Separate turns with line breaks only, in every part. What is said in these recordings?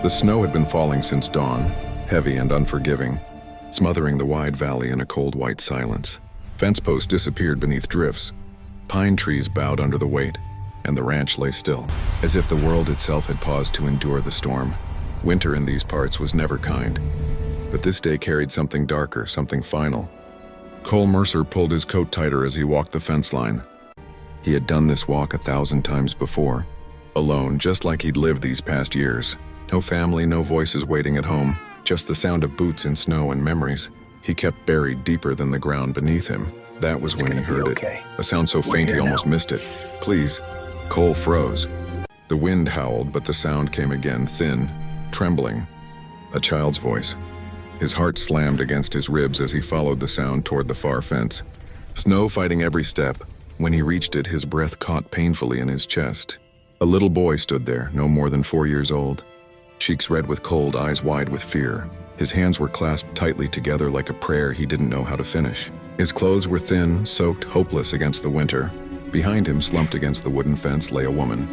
The snow had been falling since dawn, heavy and unforgiving, smothering the wide valley in a cold white silence. Fence posts disappeared beneath drifts. Pine trees bowed under the weight, and the ranch lay still, as if the world itself had paused to endure the storm. Winter in these parts was never kind, but this day carried something darker, something final. Cole Mercer pulled his coat tighter as he walked the fence line. He had done this walk 1,000 times before, alone, just like he'd lived these past years. No family, no voices waiting at home, just the sound of boots in snow and memories. He kept buried deeper than the ground beneath him. That was when he heard it, a sound so faint he almost missed it. Please. Cole froze. The wind howled, but the sound came again, thin, trembling. A child's voice. His heart slammed against his ribs as he followed the sound toward the far fence. Snow fighting every step. When he reached it, his breath caught painfully in his chest. A little boy stood there, no more than 4 years old. Cheeks red with cold, eyes wide with fear. His hands were clasped tightly together like a prayer he didn't know how to finish. His clothes were thin, soaked, hopeless against the winter. Behind him, slumped against the wooden fence, lay a woman.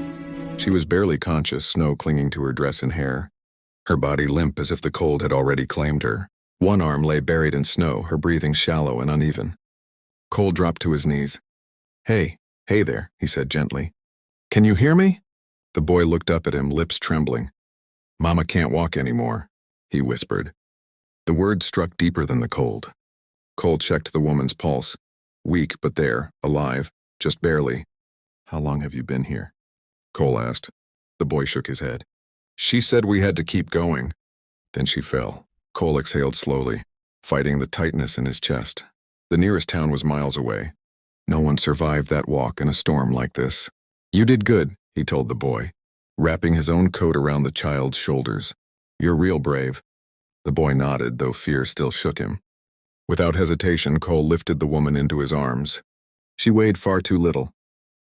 She was barely conscious, snow clinging to her dress and hair. Her body limp as if the cold had already claimed her. One arm lay buried in snow, her breathing shallow and uneven. Cole dropped to his knees. Hey there, he said gently. Can you hear me? The boy looked up at him, lips trembling. Mama can't walk anymore, he whispered. The words struck deeper than the cold. Cole checked the woman's pulse. Weak, but there, alive, just barely. How long have you been here? Cole asked. The boy shook his head. She said we had to keep going. Then she fell. Cole exhaled slowly, fighting the tightness in his chest. The nearest town was miles away. No one survived that walk in a storm like this. You did good, he told the boy, wrapping his own coat around the child's shoulders. You're real brave. The boy nodded, though fear still shook him. Without hesitation, Cole lifted the woman into his arms. She weighed far too little.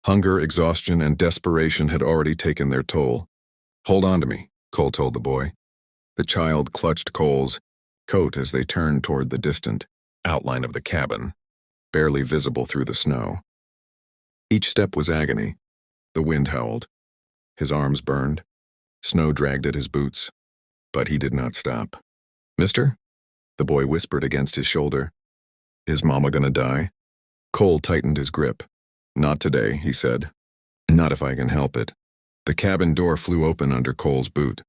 Hunger, exhaustion, and desperation had already taken their toll. Hold on to me, Cole told the boy. The child clutched Cole's coat as they turned toward the distant outline of the cabin, barely visible through the snow. Each step was agony. The wind howled. His arms burned. Snow dragged at his boots. But he did not stop. Mister? The boy whispered against his shoulder. Is Mama gonna die? Cole tightened his grip. Not today, he said. Not if I can help it. The cabin door flew open under Cole's boot.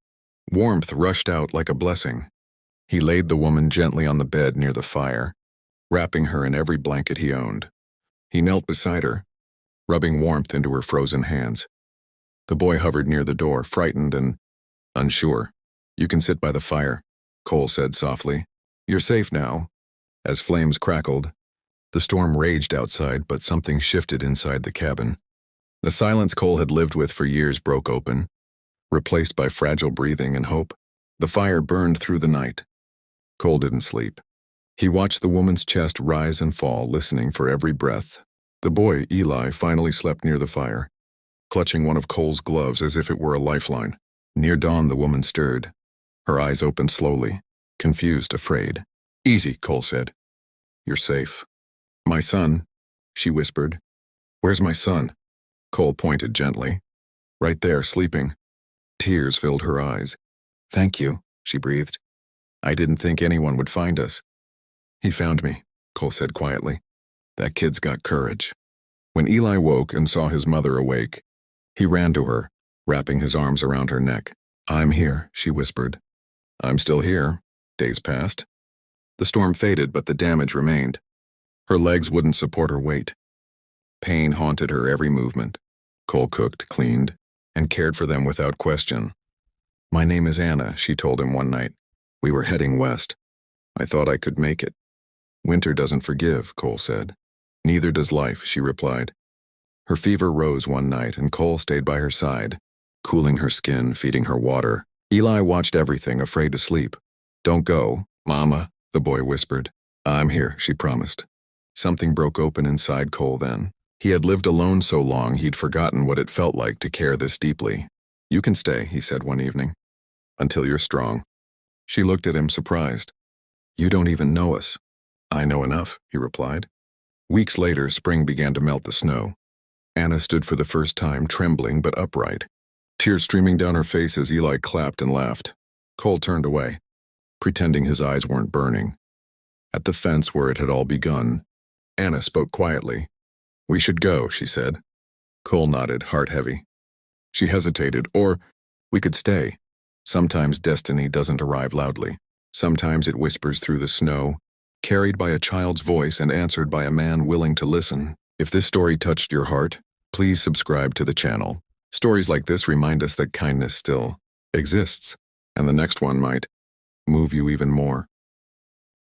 Warmth rushed out like a blessing. He laid the woman gently on the bed near the fire, wrapping her in every blanket he owned. He knelt beside her, rubbing warmth into her frozen hands. The boy hovered near the door, frightened and unsure. You can sit by the fire, Cole said softly. You're safe now. As flames crackled, the storm raged outside, but something shifted inside the cabin. The silence Cole had lived with for years broke open, replaced by fragile breathing and hope. The fire burned through the night. Cole didn't sleep. He watched the woman's chest rise and fall, listening for every breath. The boy, Eli, finally slept near the fire, clutching one of Cole's gloves as if it were a lifeline. Near dawn, the woman stirred. Her eyes opened slowly, confused, afraid. Easy, Cole said. You're safe. My son, she whispered. Where's my son? Cole pointed gently. Right there, sleeping. Tears filled her eyes. Thank you, she breathed. I didn't think anyone would find us. He found me, Cole said quietly. That kid's got courage. When Eli woke and saw his mother awake, he ran to her, wrapping his arms around her neck. I'm here, she whispered. I'm still here. Days passed. The storm faded, but the damage remained. Her legs wouldn't support her weight. Pain haunted her every movement. Cole cooked, cleaned, and cared for them without question. My name is Anna, she told him one night. We were heading west. I thought I could make it. Winter doesn't forgive, Cole said. Neither does life, she replied. Her fever rose one night, and Cole stayed by her side, cooling her skin, feeding her water. Eli watched everything, afraid to sleep. Don't go, Mama, the boy whispered. I'm here, she promised. Something broke open inside Cole then. He had lived alone so long he'd forgotten what it felt like to care this deeply. You can stay, he said one evening, until you're strong. She looked at him, surprised. You don't even know us. I know enough, he replied. Weeks later, spring began to melt the snow. Anna stood for the first time, trembling but upright, tears streaming down her face as Eli clapped and laughed. Cole turned away, pretending his eyes weren't burning. At the fence where it had all begun, Anna spoke quietly. "We should go," she said. Cole nodded, heart heavy. She hesitated. "Or we could stay. Sometimes destiny doesn't arrive loudly. Sometimes it whispers through the snow, carried by a child's voice and answered by a man willing to listen." If this story touched your heart, please subscribe to the channel. Stories like this remind us that kindness still exists, and the next one might move you even more.